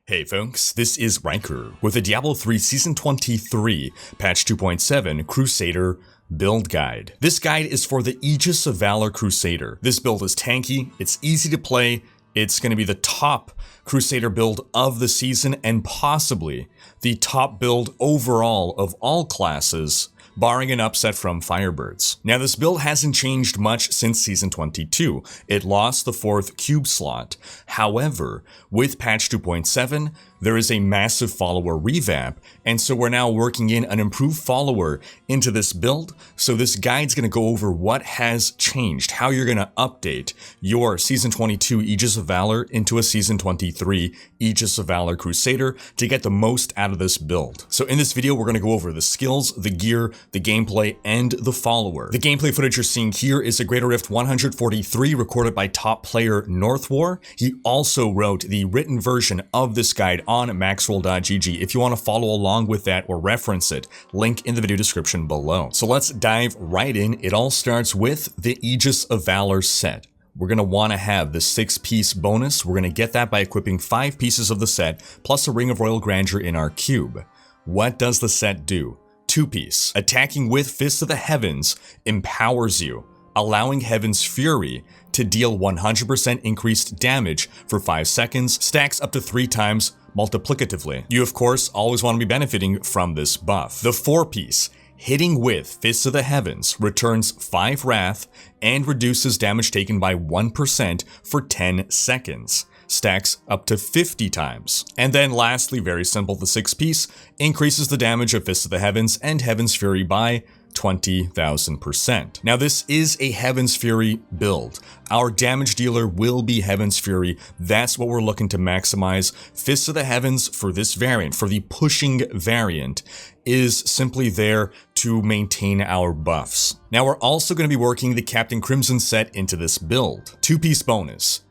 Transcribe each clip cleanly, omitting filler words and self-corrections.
Hey folks, this is Rhykker with the Diablo 3 Season 23 Patch 2.7 Crusader Build Guide. This guide is for the Aegis of Valor Crusader. This build is tanky, it's easy to play, it's going to be the top Crusader build of the season and possibly the top build overall of all classes, barring an upset from Firebirds. Now this build hasn't changed much since Season 22. It lost the 4th cube slot. However, with patch 2.7, there is a massive follower revamp, and so we're now working in an improved follower into this build. So this guide's going to go over what has changed, how you're going to update your Season 22 Aegis of Valor into a Season 23 Aegis of Valor Crusader to get the most out of this build. So in this video, we're going to go over the skills, the gear, the gameplay, and the follower. The gameplay footage you're seeing here is a Greater Rift 143 recorded by top player Northwar. He also wrote the written version of this guide on maxroll.gg if you want to follow along with that or reference it. Link in the video description below. So let's dive right in. It all starts with the Aegis of Valor set. We're going to want to have the 6-piece bonus. We're going to get that by equipping 5 pieces of the set plus a Ring of Royal Grandeur in our cube. What does the set do? 2-piece. Attacking with Fists of the Heavens empowers you, allowing Heaven's Fury to deal 100% increased damage for 5 seconds, stacks up to 3 times multiplicatively. You of course always want to be benefiting from this buff. The 4-piece. Hitting with Fists of the Heavens returns 5 Wrath and reduces damage taken by 1% for 10 seconds. Stacks up to 50 times. And then lastly, very simple, the 6-piece increases the damage of Fists of the Heavens and Heaven's Fury by 20,000%. Now this is a Heaven's Fury build. Our damage dealer will be Heaven's Fury. That's what we're looking to maximize. Fists of the Heavens for this variant, for the pushing variant, is simply there to maintain our buffs. Now we're also going to be working the Captain Crimson set into this build. 2-piece bonus,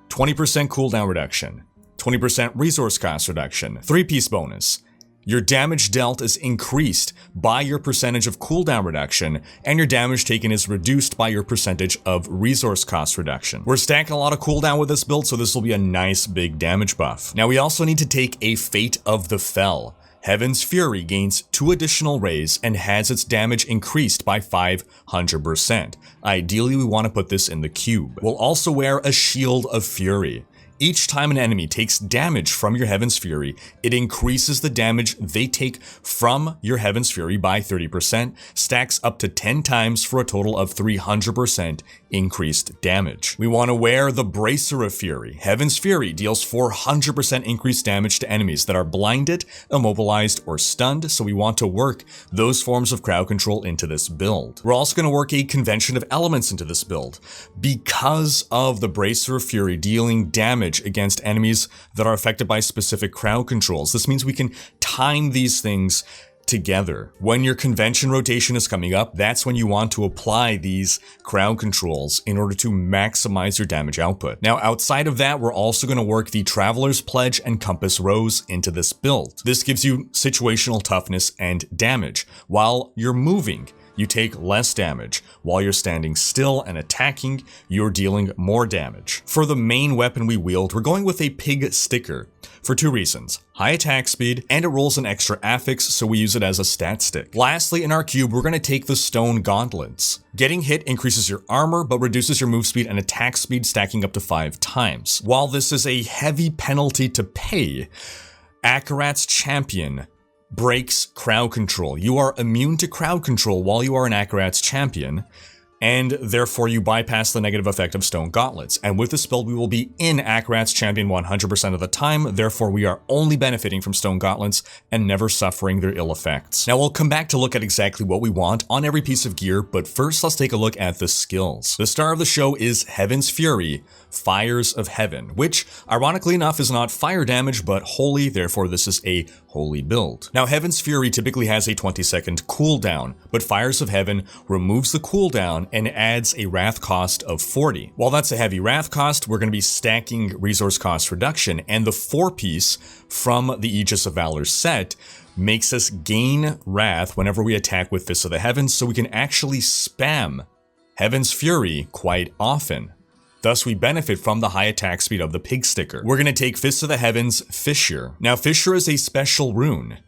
20% cooldown reduction, 20% resource cost reduction, 3-piece bonus. Your damage dealt is increased by your percentage of cooldown reduction, and your damage taken is reduced by your percentage of resource cost reduction. We're stacking a lot of cooldown with this build, so this will be a nice big damage buff. Now we also need to take a Fate of the Fell. Heaven's Fury gains 2 additional rays and has its damage increased by 500%. Ideally, we want to put this in the cube. We'll also wear a Shield of Fury. Each time an enemy takes damage from your Heaven's Fury, it increases the damage they take from your Heaven's Fury by 30%, stacks up to 10 times for a total of 300% increased damage. We want to wear the Bracer of Fury. Heaven's Fury deals 400% increased damage to enemies that are blinded, immobilized, or stunned, so we want to work those forms of crowd control into this build. We're also going to work a Convention of Elements into this build. Because of the Bracer of Fury dealing damage against enemies that are affected by specific crowd controls. This means we can time these things together. When your convention rotation is coming up, that's when you want to apply these crowd controls in order to maximize your damage output. Now, outside of that, we're also going to work the Traveler's Pledge and Compass Rose into this build. This gives you situational toughness and damage. While you're moving, you take less damage. While you're standing still and attacking, you're dealing more damage. For the main weapon we wield, we're going with a Pig Sticker for 2 reasons. High attack speed, and it rolls an extra affix, so we use it as a stat stick. Lastly, in our cube, we're going to take the Stone Gauntlets. Getting hit increases your armor, but reduces your move speed and attack speed, stacking up to 5 times. While this is a heavy penalty to pay, Akarat's Champion breaks crowd control. You are immune to crowd control while you are an Akarat's Champion, and therefore you bypass the negative effect of Stone Gauntlets. And with this build, we will be in Akarat's Champion 100% of the time, therefore we are only benefiting from Stone Gauntlets and never suffering their ill effects. Now we'll come back to look at exactly what we want on every piece of gear, but first let's take a look at the skills. The star of the show is Heaven's Fury, Fires of Heaven, which ironically enough is not fire damage but holy, therefore this is a holy build. Now Heaven's Fury typically has a 20-second cooldown, but Fires of Heaven removes the cooldown and adds a wrath cost of 40. While that's a heavy wrath cost, we're going to be stacking resource cost reduction, and the 4-piece from the Aegis of Valor set makes us gain wrath whenever we attack with Fists of the Heavens, so we can actually spam Heaven's Fury quite often. Thus, we benefit from the high attack speed of the pig sticker. We're going to take Fist of the Heavens, Fissure. Now, Fissure is a special rune.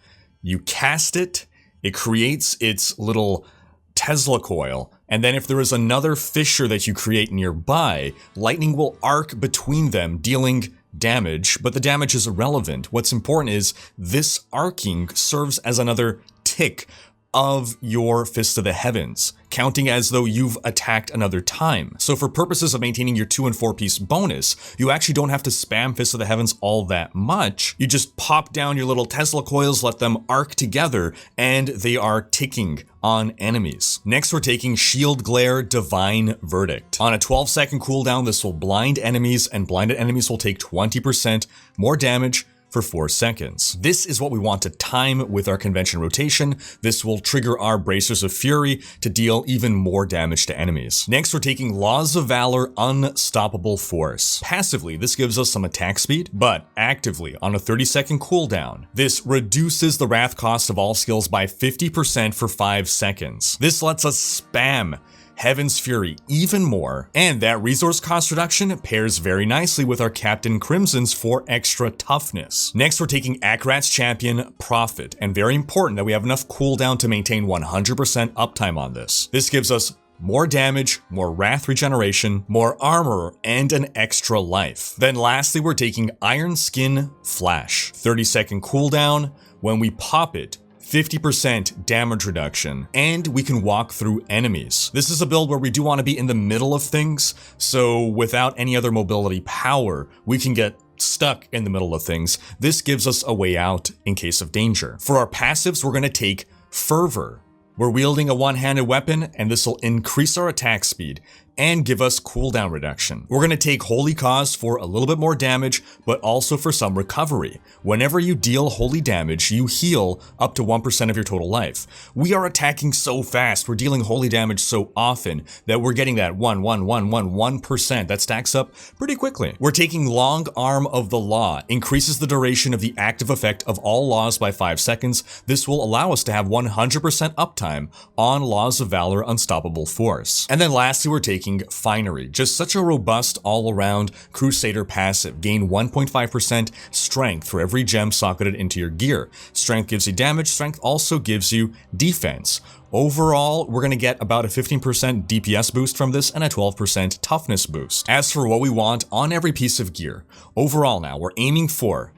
You cast it, it creates its little Tesla coil, and then if there is another fissure that you create nearby, lightning will arc between them, dealing damage, but the damage is irrelevant. What's important is this arcing serves as another tick of your Fist of the Heavens, counting as though you've attacked another time. So for purposes of maintaining your 2 and 4 piece bonus, you actually don't have to spam Fist of the Heavens all that much. You just pop down your little Tesla coils, let them arc together, and they are ticking on enemies. Next, we're taking Shield Glare Divine Verdict. On a 12-second cooldown, this will blind enemies, and blinded enemies will take 20% more damage for 4 seconds. This is what we want to time with our convention rotation. This will trigger our Bracers of Fury to deal even more damage to enemies. Next, we're taking Laws of Valor Unstoppable Force. Passively, this gives us some attack speed, but actively, on a 30-second cooldown, this reduces the wrath cost of all skills by 50% for 5 seconds. This lets us spam Heaven's Fury even more, and that resource cost reduction pairs very nicely with our Captain Crimson's for extra toughness. Next, we're taking Akarat's Champion Prophet, and very important that we have enough cooldown to maintain 100% uptime on this. This gives us more damage, more wrath regeneration, more armor, and an extra life. Then lastly, we're taking Iron Skin Flash. 30-second cooldown. When we pop it, 50% damage reduction, and we can walk through enemies. This is a build where we do want to be in the middle of things, so without any other mobility power, we can get stuck in the middle of things. This gives us a way out in case of danger. For our passives, we're going to take Fervor. We're wielding a one-handed weapon, and this will increase our attack speed and give us cooldown reduction. We're going to take Holy Cause for a little bit more damage, but also for some recovery. Whenever you deal holy damage, you heal up to 1% of your total life. We are attacking so fast, we're dealing holy damage so often that we're getting that 1% that stacks up pretty quickly. We're taking Long Arm of the Law, increases the duration of the active effect of all laws by 5 seconds. This will allow us to have 100% uptime on Laws of Valor Unstoppable Force. And then lastly, we're taking Finery, just such a robust all-around Crusader passive. Gain 1.5% strength for every gem socketed into your gear. Strength gives you damage, strength also gives you defense. Overall, we're going to get about a 15% DPS boost from this and a 12% toughness boost. As for what we want on every piece of gear, overall now, we're aiming for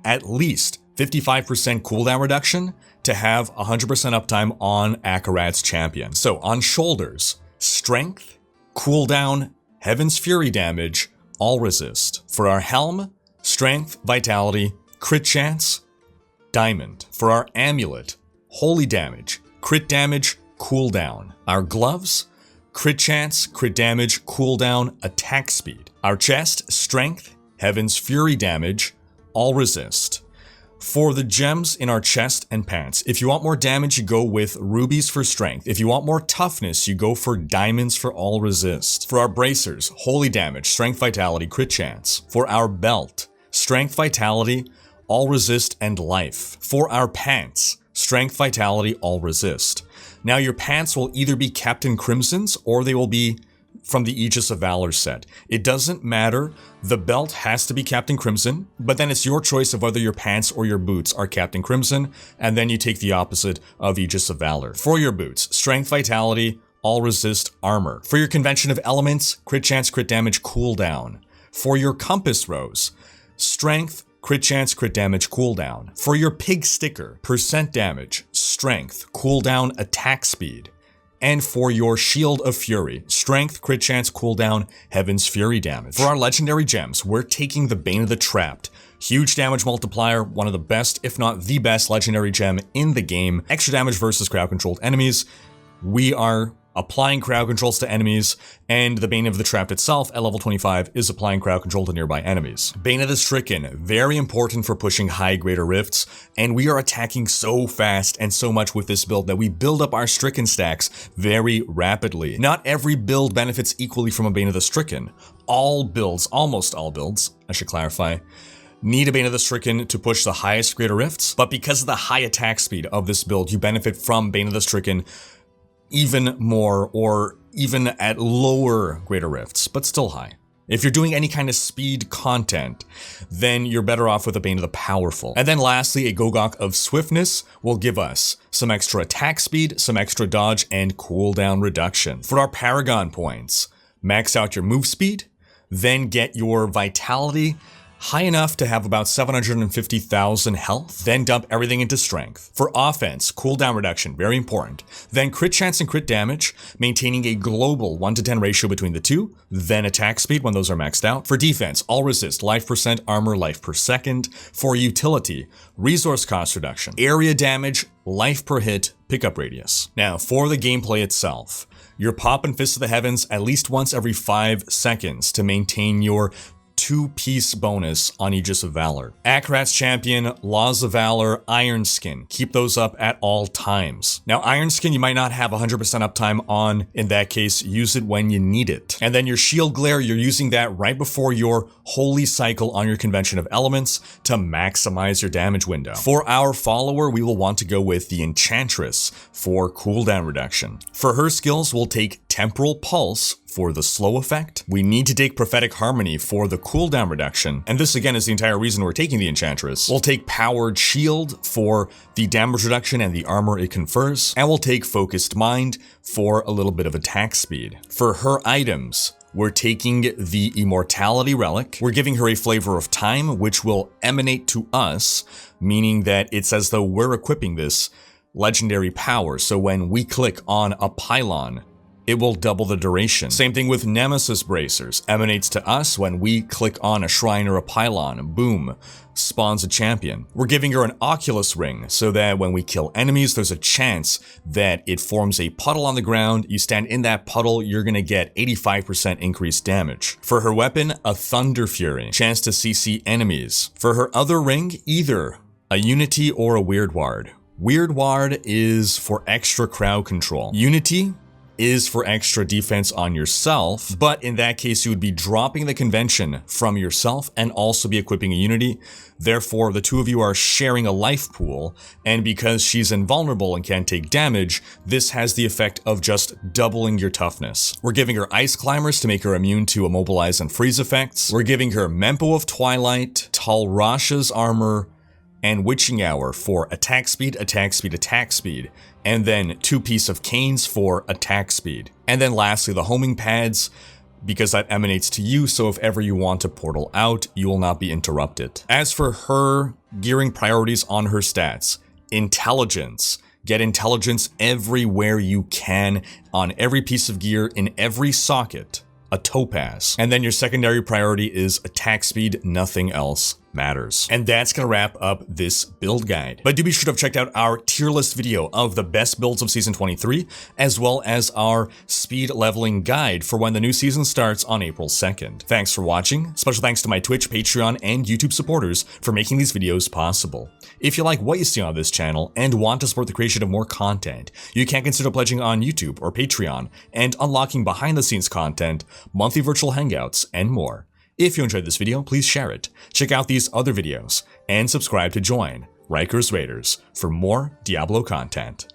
at least 55% cooldown reduction to have 100% uptime on Akarat's Champion. So on shoulders, strength, cooldown, Heaven's Fury damage, all resist. For our helm, strength, vitality, crit chance, diamond. For our amulet, holy damage, crit damage, cooldown. Our gloves, crit chance, crit damage, cooldown, attack speed. Our chest, strength, Heaven's Fury damage, all resist. For the gems in our chest and pants, if you want more damage, you go with rubies for strength. If you want more toughness, you go for diamonds for all resist. For our bracers, holy damage, strength, vitality, crit chance. For our belt, strength, vitality, all resist, and life. For our pants, strength, vitality, all resist. Now your pants will either be Captain Crimson's or they will be from the Aegis of Valor set. It doesn't matter, the belt has to be Captain Crimson, but then it's your choice of whether your pants or your boots are Captain Crimson, and then you take the opposite of Aegis of Valor. For your boots, strength, vitality, all resist, armor. For your convention of elements, crit chance, crit damage, cooldown. For your compass rose, strength, crit chance, crit damage, cooldown. For your pig sticker, percent damage, strength, cooldown, attack speed. And for your Shield of Fury, strength, crit chance, cooldown, Heaven's Fury damage. For our legendary gems, we're taking the Bane of the Trapped. Huge damage multiplier, one of the best, if not the best legendary gem in the game. Extra damage versus crowd controlled enemies. We are applying crowd controls to enemies, and the Bane of the Trapped itself at level 25 is applying crowd control to nearby enemies. Bane of the Stricken, very important for pushing high greater rifts, and we are attacking so fast and so much with this build that we build up our Stricken stacks very rapidly. Not every build benefits equally from a Bane of the Stricken. All builds, almost all builds, I should clarify, need a Bane of the Stricken to push the highest greater rifts, but because of the high attack speed of this build, you benefit from Bane of the Stricken even more, or even at lower greater rifts, but still high. If you're doing any kind of speed content, then you're better off with a Bane of the Powerful. And then lastly, a Gogok of Swiftness will give us some extra attack speed, some extra dodge, and cooldown reduction. For our Paragon points, max out your move speed, then get your Vitality high enough to have about 750,000 health, then dump everything into strength. For offense, cooldown reduction, very important. Then crit chance and crit damage, maintaining a global 1-to-10 ratio between the two, then attack speed when those are maxed out. For defense, all resist, life percent, armor, life per second. For utility, resource cost reduction, area damage, life per hit, pickup radius. Now, for the gameplay itself, you're popping Fist of the Heavens at least once every 5 seconds to maintain your 2-piece bonus on Aegis of Valor. Akrat's Champion, Laws of Valor, Iron Skin. Keep those up at all times. Now, Iron Skin you might not have 100% uptime on. In that case, use it when you need it. And then your Shield Glare, you're using that right before your Holy Cycle on your Convention of Elements to maximize your damage window. For our follower, we will want to go with the Enchantress for cooldown reduction. For her skills, we'll take Temporal Pulse for the slow effect. We need to take Prophetic Harmony for the cooldown reduction, and this again is the entire reason we're taking the Enchantress. We'll take Powered Shield for the damage reduction and the armor it confers, and we'll take Focused Mind for a little bit of attack speed. For her items, we're taking the Immortality Relic. We're giving her a Flavor of Time, which will emanate to us, meaning that it's as though we're equipping this legendary power. So when we click on a pylon, it will double the duration. Same thing with Nemesis Bracers. Emanates to us when we click on a shrine or a pylon. Boom. Spawns a champion. We're giving her an Oculus Ring so that when we kill enemies, there's a chance that it forms a puddle on the ground. You stand in that puddle, you're gonna get 85% increased damage. For her weapon, a Thunder Fury. Chance to CC enemies. For her other ring, either a Unity or a Weird Ward. Weird Ward is for extra crowd control. Unity is for extra defense on yourself, but in that case you would be dropping the convention from yourself and also be equipping a Unity. Therefore, the two of you are sharing a life pool, and because she's invulnerable and can't take damage, this has the effect of just doubling your toughness. We're giving her Ice Climbers to make her immune to Immobilize and Freeze effects. We're giving her Mempo of Twilight, Talrasha's Armor, and Witching Hour for attack speed, attack speed, attack speed, and then 2-piece of Canes for attack speed. And then lastly, the homing pads, because that emanates to you, so if ever you want to portal out, you will not be interrupted. As for her gearing priorities on her stats, intelligence. Get intelligence everywhere you can, on every piece of gear, in every socket, a topaz. And then your secondary priority is attack speed, nothing else matters. And that's gonna wrap up this build guide. But do be sure to have checked out our tier list video of the best builds of Season 23, as well as our speed leveling guide for when the new season starts on April 2nd. Thanks for watching. Special thanks to my Twitch, Patreon, and YouTube supporters for making these videos possible. If you like what you see on this channel and want to support the creation of more content, you can consider pledging on YouTube or Patreon and unlocking behind the scenes content, monthly virtual hangouts, and more. If you enjoyed this video, please share it, check out these other videos, and subscribe to join Rhykker's Raiders for more Diablo content.